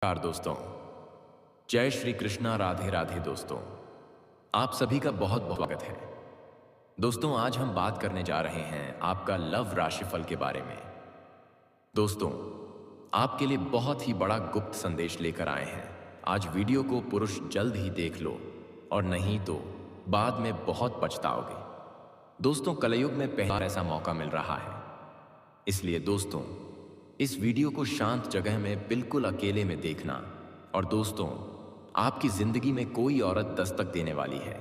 नमस्कार दोस्तों। जय श्री कृष्णा, राधे राधे दोस्तों। आप सभी का बहुत बहुत स्वागत है। दोस्तों, आज हम बात करने जा रहे हैं आपका लव राशिफल के बारे में। दोस्तों, आपके लिए बहुत ही बड़ा गुप्त संदेश लेकर आए हैं। आज वीडियो को पुरुष जल्द ही देख लो, और नहीं तो बाद में बहुत पछताओगे। दोस्तों, कलयुग में पहली बार ऐसा मौका मिल रहा है, इसलिए दोस्तों इस वीडियो को शांत जगह में बिल्कुल अकेले में देखना। और दोस्तों, आपकी जिंदगी में कोई औरत दस्तक देने वाली है,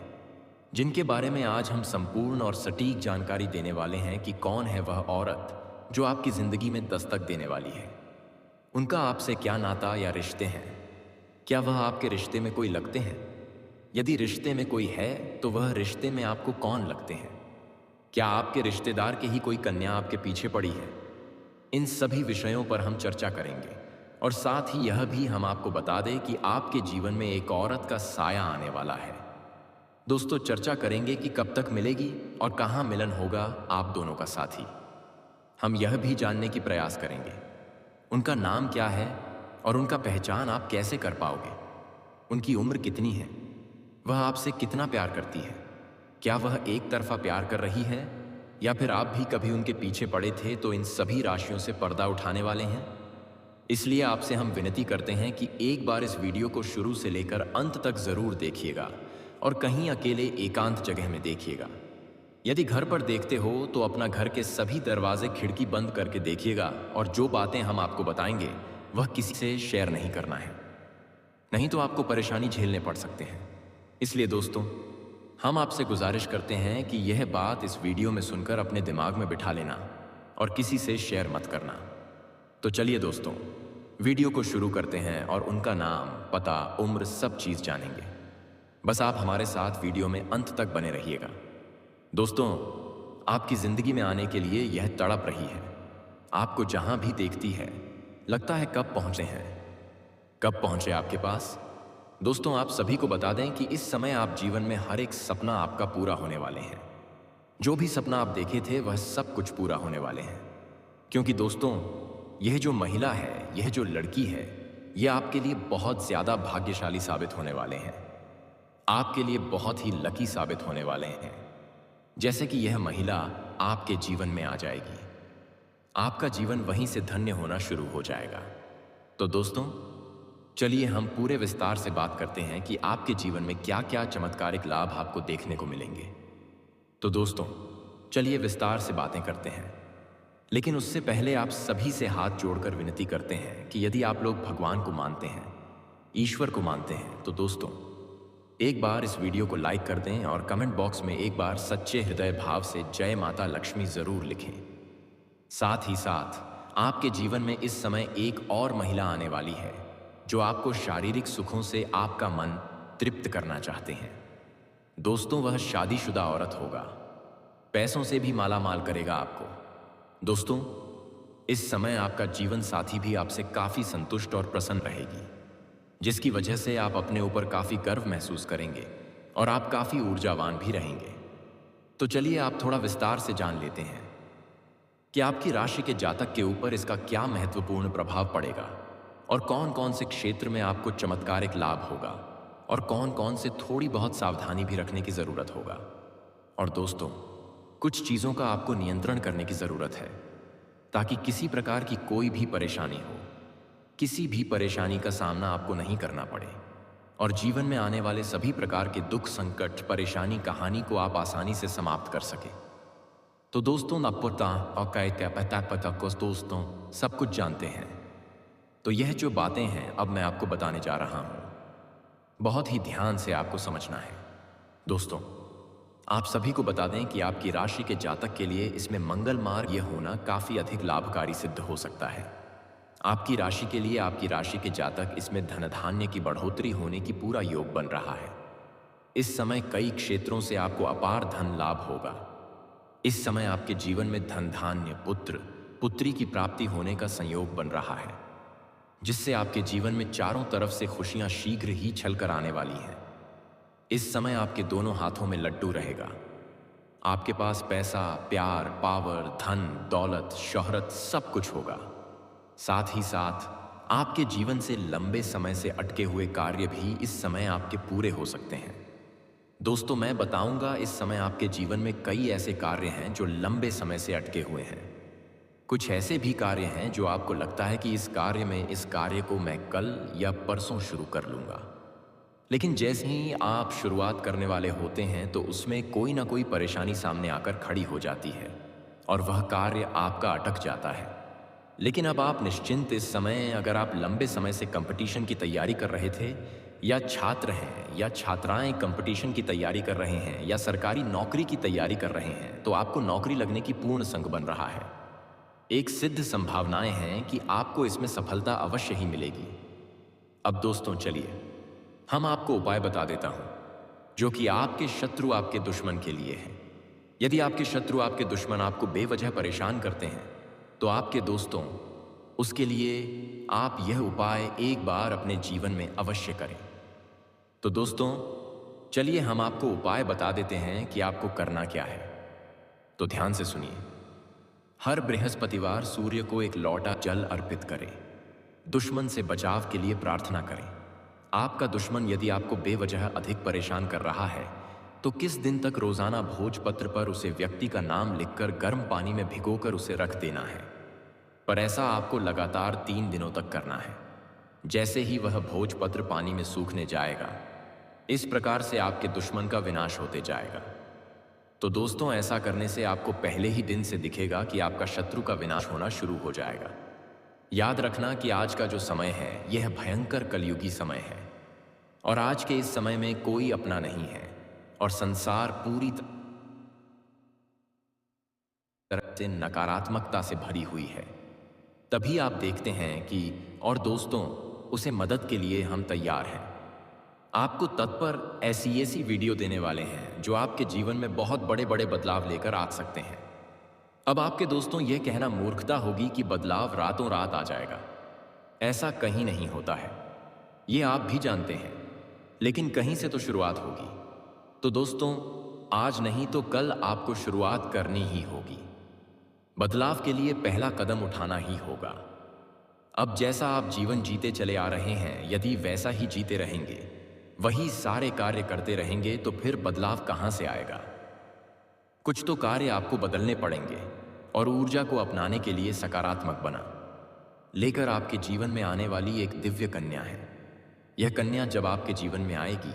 जिनके बारे में आज हम संपूर्ण और सटीक जानकारी देने वाले हैं कि कौन है वह औरत जो आपकी जिंदगी में दस्तक देने वाली है। उनका आपसे क्या नाता या रिश्ते हैं? क्या वह आपके रिश्ते में कोई लगते हैं? यदि रिश्ते में कोई है तो वह रिश्ते में आपको कौन लगते हैं? क्या आपके रिश्तेदार की ही कोई कन्या आपके पीछे पड़ी है? इन सभी विषयों पर हम चर्चा करेंगे, और साथ ही यह भी हम आपको बता दें कि आपके जीवन में एक औरत का साया आने वाला है। दोस्तों, चर्चा करेंगे कि कब तक मिलेगी और कहाँ मिलन होगा आप दोनों का साथी। हम यह भी जानने की प्रयास करेंगे उनका नाम क्या है और उनका पहचान आप कैसे कर पाओगे। उनकी उम्र कितनी है? वह आपसे कितना प्यार करती है? क्या वह एक तरफा प्यार कर रही है, या फिर आप भी कभी उनके पीछे पड़े थे तो इन सभी राशियों से पर्दा उठाने वाले हैं? इसलिए आपसे हम विनती करते हैं कि एक बार इस वीडियो को शुरू से लेकर अंत तक जरूर देखिएगा, और कहीं अकेले एकांत जगह में देखिएगा। यदि घर पर देखते हो तो अपना घर के सभी दरवाजे खिड़की बंद करके देखिएगा, और जो बातें हम आपको बताएंगे वह किसी से शेयर नहीं करना है, नहीं तो आपको परेशानी झेलने पड़ सकते हैं। इसलिए दोस्तों, हम आपसे गुजारिश करते हैं कि यह बात इस वीडियो में सुनकर अपने दिमाग में बिठा लेना और किसी से शेयर मत करना। तो चलिए दोस्तों, वीडियो को शुरू करते हैं और उनका नाम, पता, उम्र सब चीज़ जानेंगे। बस आप हमारे साथ वीडियो में अंत तक बने रहिएगा। दोस्तों, आपकी ज़िंदगी में आने के लिए यह तड़प रही है। आपको जहाँ भी देखती है लगता है कब पहुँचे हैं, कब पहुँचे आपके पास। दोस्तों, आप सभी को बता दें कि इस समय आप जीवन में हर एक सपना आपका पूरा होने वाले हैं। जो भी सपना आप देखे थे वह सब कुछ पूरा होने वाले हैं, क्योंकि दोस्तों यह जो महिला है, यह जो लड़की है, यह आपके लिए बहुत ज़्यादा भाग्यशाली साबित होने वाले हैं। आपके लिए बहुत ही लकी साबित होने वाले हैं। जैसे कि यह महिला आपके जीवन में आ जाएगी, आपका जीवन वहीं से धन्य होना शुरू हो जाएगा। तो दोस्तों, चलिए हम पूरे विस्तार से बात करते हैं कि आपके जीवन में क्या क्या चमत्कारिक लाभ आपको देखने को मिलेंगे। तो दोस्तों, चलिए विस्तार से बातें करते हैं, लेकिन उससे पहले आप सभी से हाथ जोड़कर विनती करते हैं कि यदि आप लोग भगवान को मानते हैं, ईश्वर को मानते हैं, तो दोस्तों एक बार इस वीडियो को लाइक कर दें और कमेंट बॉक्स में एक बार सच्चे हृदय भाव से जय माता लक्ष्मी जरूर लिखें। साथ ही साथ आपके जीवन में इस समय एक और महिला आने वाली है जो आपको शारीरिक सुखों से आपका मन तृप्त करना चाहते हैं। दोस्तों, वह शादीशुदा औरत होगा, पैसों से भी माला माल करेगा आपको। दोस्तों, इस समय आपका जीवन साथी भी आपसे काफ़ी संतुष्ट और प्रसन्न रहेगी, जिसकी वजह से आप अपने ऊपर काफ़ी गर्व महसूस करेंगे और आप काफ़ी ऊर्जावान भी रहेंगे। तो चलिए आप थोड़ा विस्तार से जान लेते हैं कि आपकी राशि के जातक के ऊपर इसका क्या महत्वपूर्ण प्रभाव पड़ेगा, और कौन कौन से क्षेत्र में आपको चमत्कारिक लाभ होगा, और कौन कौन से थोड़ी बहुत सावधानी भी रखने की ज़रूरत होगा। और दोस्तों, कुछ चीज़ों का आपको नियंत्रण करने की ज़रूरत है, ताकि किसी प्रकार की कोई भी परेशानी हो, किसी भी परेशानी का सामना आपको नहीं करना पड़े, और जीवन में आने वाले सभी प्रकार के दुख, संकट, परेशानी, कहानी को आप आसानी से समाप्त कर सके। तो दोस्तों, दोस्तों सब कुछ जानते हैं। तो यह जो बातें हैं अब मैं आपको बताने जा रहा हूं, बहुत ही ध्यान से आपको समझना है। दोस्तों, आप सभी को बता दें कि आपकी राशि के जातक के लिए इसमें मंगल मार्ग यह होना काफ़ी अधिक लाभकारी सिद्ध हो सकता है। आपकी राशि के लिए, आपकी राशि के जातक इसमें धन धान्य की बढ़ोतरी होने की पूरा योग बन रहा है। इस समय कई क्षेत्रों से आपको अपार धन लाभ होगा। इस समय आपके जीवन में धन धान्य, पुत्र पुत्री की प्राप्ति होने का संयोग बन रहा है, जिससे आपके जीवन में चारों तरफ से खुशियां शीघ्र ही छलकर आने वाली हैं। इस समय आपके दोनों हाथों में लड्डू रहेगा। आपके पास पैसा, प्यार, पावर, धन, दौलत, शोहरत सब कुछ होगा। साथ ही साथ आपके जीवन से लंबे समय से अटके हुए कार्य भी इस समय आपके पूरे हो सकते हैं। दोस्तों, मैं बताऊंगा इस समय आपके जीवन में कई ऐसे कार्य हैं जो लंबे समय से अटके हुए हैं। कुछ ऐसे भी कार्य हैं जो आपको लगता है कि इस कार्य को मैं कल या परसों शुरू कर लूंगा। लेकिन जैसे ही आप शुरुआत करने वाले होते हैं तो उसमें कोई ना कोई परेशानी सामने आकर खड़ी हो जाती है और वह कार्य आपका अटक जाता है। लेकिन अब आप निश्चिंत, इस समय अगर आप लंबे समय से कंपटीशन की तैयारी कर रहे थे, या छात्र हैं या छात्राएं कंपटीशन की तैयारी कर रहे हैं, या सरकारी नौकरी की तैयारी कर रहे हैं, तो आपको नौकरी लगने की पूर्ण संग बन रहा है। एक सिद्ध संभावनाएं हैं कि आपको इसमें सफलता अवश्य ही मिलेगी। अब दोस्तों चलिए हम आपको उपाय बता देता हूं जो कि आपके शत्रु आपके दुश्मन के लिए है। यदि आपके शत्रु आपके दुश्मन आपको बेवजह परेशान करते हैं तो आपके दोस्तों उसके लिए आप यह उपाय एक बार अपने जीवन में अवश्य करें। तो दोस्तों चलिए हम आपको उपाय बता देते हैं कि आपको करना क्या है। तो ध्यान से सुनिए। हर बृहस्पतिवार सूर्य को एक लौटा जल अर्पित करें। दुश्मन से बचाव के लिए प्रार्थना करें। आपका दुश्मन यदि आपको बेवजह अधिक परेशान कर रहा है तो किस दिन तक रोजाना भोजपत्र पर उसे व्यक्ति का नाम लिखकर गर्म पानी में भिगोकर उसे रख देना है। पर ऐसा आपको लगातार 3 दिनों तक करना है। जैसे ही वह भोजपत्र पानी में सूखने जाएगा, इस प्रकार से आपके दुश्मन का विनाश होते जाएगा। तो दोस्तों ऐसा करने से आपको पहले ही दिन से दिखेगा कि आपका शत्रु का विनाश होना शुरू हो जाएगा। याद रखना कि आज का जो समय है यह भयंकर कलयुगी समय है और आज के इस समय में कोई अपना नहीं है और संसार पूरी तरह से नकारात्मकता से भरी हुई है। तभी आप देखते हैं कि और दोस्तों उसे मदद के लिए हम तैयार हैं। आपको तत्पर ऐसी वीडियो देने वाले हैं जो आपके जीवन में बहुत बड़े बड़े बदलाव लेकर आ सकते हैं। अब आपके दोस्तों यह कहना मूर्खता होगी कि बदलाव रातों रात आ जाएगा। ऐसा कहीं नहीं होता है, ये आप भी जानते हैं, लेकिन कहीं से तो शुरुआत होगी। तो दोस्तों आज नहीं तो कल आपको शुरुआत करनी ही होगी। बदलाव के लिए पहला कदम उठाना ही होगा। अब जैसा आप जीवन जीते चले आ रहे हैं, यदि वैसा ही जीते रहेंगे, वही सारे कार्य करते रहेंगे, तो फिर बदलाव कहां से आएगा। कुछ तो कार्य आपको बदलने पड़ेंगे और ऊर्जा को अपनाने के लिए सकारात्मक बना लेकर आपके जीवन में आने वाली एक दिव्य कन्या है। यह कन्या जब आपके जीवन में आएगी,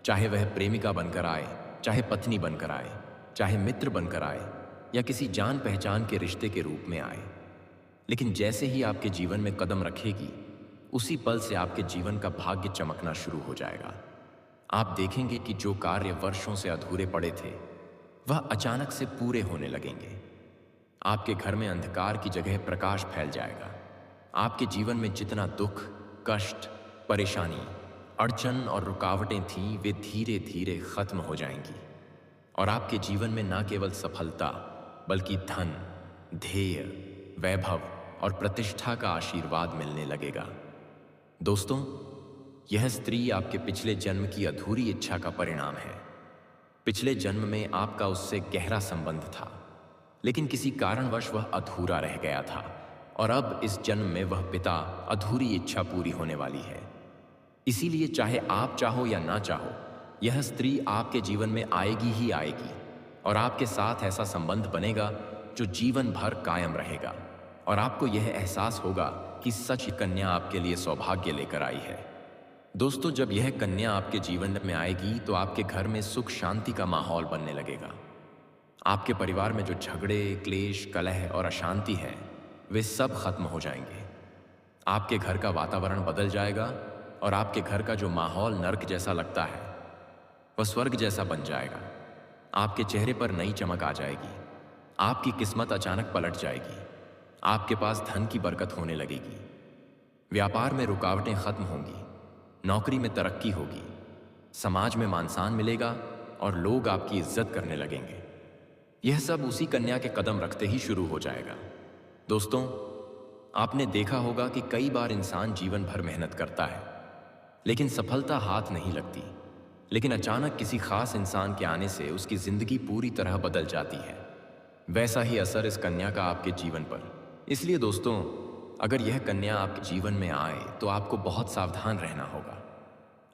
चाहे वह प्रेमिका बनकर आए, चाहे पत्नी बनकर आए, चाहे मित्र बनकर आए, या किसी जान पहचान के रिश्ते के रूप में आए, लेकिन जैसे ही आपके जीवन में कदम रखेगी, उसी पल से आपके जीवन का भाग्य चमकना शुरू हो जाएगा। आप देखेंगे कि जो कार्य वर्षों से अधूरे पड़े थे वह अचानक से पूरे होने लगेंगे। आपके घर में अंधकार की जगह प्रकाश फैल जाएगा। आपके जीवन में जितना दुख, कष्ट, परेशानी, अड़चन और रुकावटें थीं, वे धीरे धीरे खत्म हो जाएंगी और आपके जीवन में न केवल सफलता बल्कि धन, ध्येय, वैभव और प्रतिष्ठा का आशीर्वाद मिलने लगेगा। दोस्तों यह स्त्री आपके पिछले जन्म की अधूरी इच्छा का परिणाम है। पिछले जन्म में आपका उससे गहरा संबंध था, लेकिन किसी कारणवश वह अधूरा रह गया था और अब इस जन्म में वह पिता अधूरी इच्छा पूरी होने वाली है। इसीलिए चाहे आप चाहो या ना चाहो, यह स्त्री आपके जीवन में आएगी ही आएगी और आपके साथ ऐसा संबंध बनेगा जो जीवन भर कायम रहेगा और आपको यह एहसास होगा कि सच कन्या आपके लिए सौभाग्य लेकर आई है। दोस्तों जब यह कन्या आपके जीवन में आएगी तो आपके घर में सुख शांति का माहौल बनने लगेगा। आपके परिवार में जो झगड़े, क्लेश, कलह और अशांति है वे सब खत्म हो जाएंगे। आपके घर का वातावरण बदल जाएगा और आपके घर का जो माहौल नर्क जैसा लगता है वह स्वर्ग जैसा बन जाएगा। आपके चेहरे पर नई चमक आ जाएगी। आपकी किस्मत अचानक पलट जाएगी। आपके पास धन की बरकत होने लगेगी। व्यापार में रुकावटें खत्म होंगी। नौकरी में तरक्की होगी। समाज में मान सम्मान मिलेगा और लोग आपकी इज्जत करने लगेंगे। यह सब उसी कन्या के कदम रखते ही शुरू हो जाएगा। दोस्तों आपने देखा होगा कि कई बार इंसान जीवन भर मेहनत करता है लेकिन सफलता हाथ नहीं लगती, लेकिन अचानक किसी खास इंसान के आने से उसकी जिंदगी पूरी तरह बदल जाती है। वैसा ही असर इस कन्या का आपके जीवन पर। इसलिए दोस्तों अगर यह कन्या आपके जीवन में आए तो आपको बहुत सावधान रहना होगा।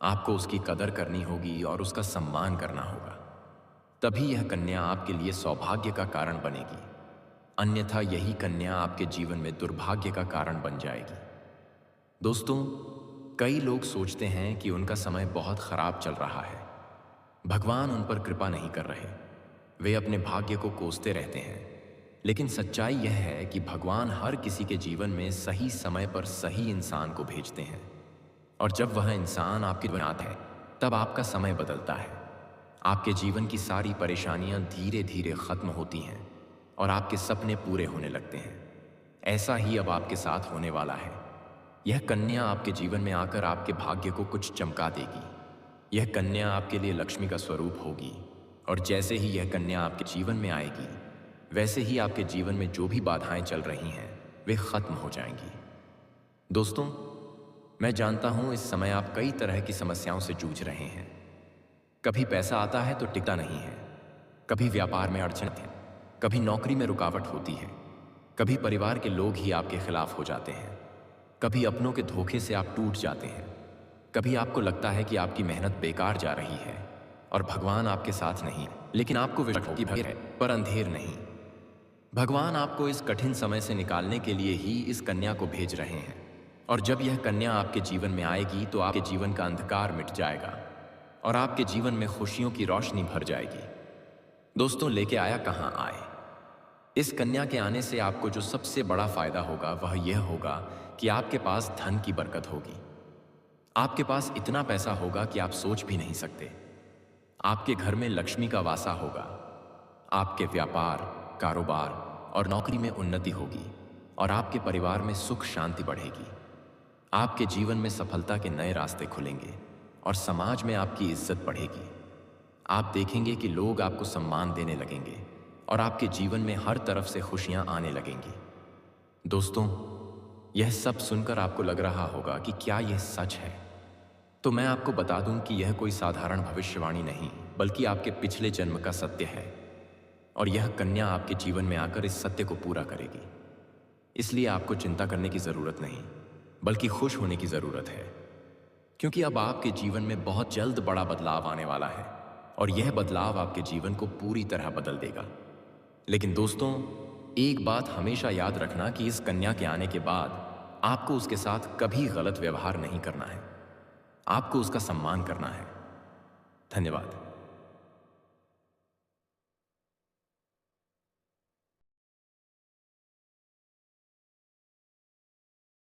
आपको उसकी कदर करनी होगी और उसका सम्मान करना होगा। तभी यह कन्या आपके लिए सौभाग्य का कारण बनेगी। अन्यथा यही कन्या आपके जीवन में दुर्भाग्य का कारण बन जाएगी। दोस्तों, कई लोग सोचते हैं कि उनका समय बहुत खराब चल रहा है, भगवान उन पर कृपा नहीं कर रहे, वे अपने भाग्य को कोसते रहते हैं। लेकिन सच्चाई यह है कि भगवान हर किसी के जीवन में सही समय पर सही इंसान को भेजते हैं, और जब वह इंसान आपके जीवन आता है तब आपका समय बदलता है। आपके जीवन की सारी परेशानियां धीरे धीरे खत्म होती हैं और आपके सपने पूरे होने लगते हैं। ऐसा ही अब आपके साथ होने वाला है। यह कन्या आपके जीवन में आकर आपके भाग्य को कुछ चमका देगी। यह कन्या आपके लिए लक्ष्मी का स्वरूप होगी, और जैसे ही यह कन्या आपके जीवन में आएगी वैसे ही आपके जीवन में जो भी बाधाएं चल रही हैं वे खत्म हो जाएंगी। दोस्तों, मैं जानता हूं इस समय आप कई तरह की समस्याओं से जूझ रहे हैं। कभी पैसा आता है तो टिकता नहीं है, कभी व्यापार में अड़चन है, कभी नौकरी में रुकावट होती है, कभी परिवार के लोग ही आपके खिलाफ हो जाते हैं, कभी अपनों के धोखे से आप टूट जाते हैं, कभी आपको लगता है कि आपकी मेहनत बेकार जा रही है और भगवान आपके साथ नहीं। लेकिन आपको विश्वास की भर है पर अंधेर नहीं। भगवान आपको इस कठिन समय से निकालने के लिए ही इस कन्या को भेज रहे हैं, और जब यह कन्या आपके जीवन में आएगी तो आपके जीवन का अंधकार मिट जाएगा और आपके जीवन में खुशियों की रोशनी भर जाएगी। दोस्तों, लेके आया कहाँ आए। इस कन्या के आने से आपको जो सबसे बड़ा फायदा होगा वह यह होगा कि आपके पास धन की बरकत होगी। आपके पास इतना पैसा होगा कि आप सोच भी नहीं सकते। आपके घर में लक्ष्मी का वासा होगा। आपके व्यापार, कारोबार और नौकरी में उन्नति होगी और आपके परिवार में सुख शांति बढ़ेगी। आपके जीवन में सफलता के नए रास्ते खुलेंगे और समाज में आपकी इज्जत बढ़ेगी। आप देखेंगे कि लोग आपको सम्मान देने लगेंगे और आपके जीवन में हर तरफ से खुशियां आने लगेंगी। दोस्तों, यह सब सुनकर आपको लग रहा होगा कि क्या यह सच है? तो मैं आपको बता दूं कि यह कोई साधारण भविष्यवाणी नहीं, बल्कि आपके पिछले जन्म का सत्य है, और यह कन्या आपके जीवन में आकर इस सत्य को पूरा करेगी। इसलिए आपको चिंता करने की जरूरत नहीं, बल्कि खुश होने की जरूरत है, क्योंकि अब आपके जीवन में बहुत जल्द बड़ा बदलाव आने वाला है और यह बदलाव आपके जीवन को पूरी तरह बदल देगा। लेकिन दोस्तों, एक बात हमेशा याद रखना कि इस कन्या के आने के बाद आपको उसके साथ कभी गलत व्यवहार नहीं करना है। आपको उसका सम्मान करना है। धन्यवाद।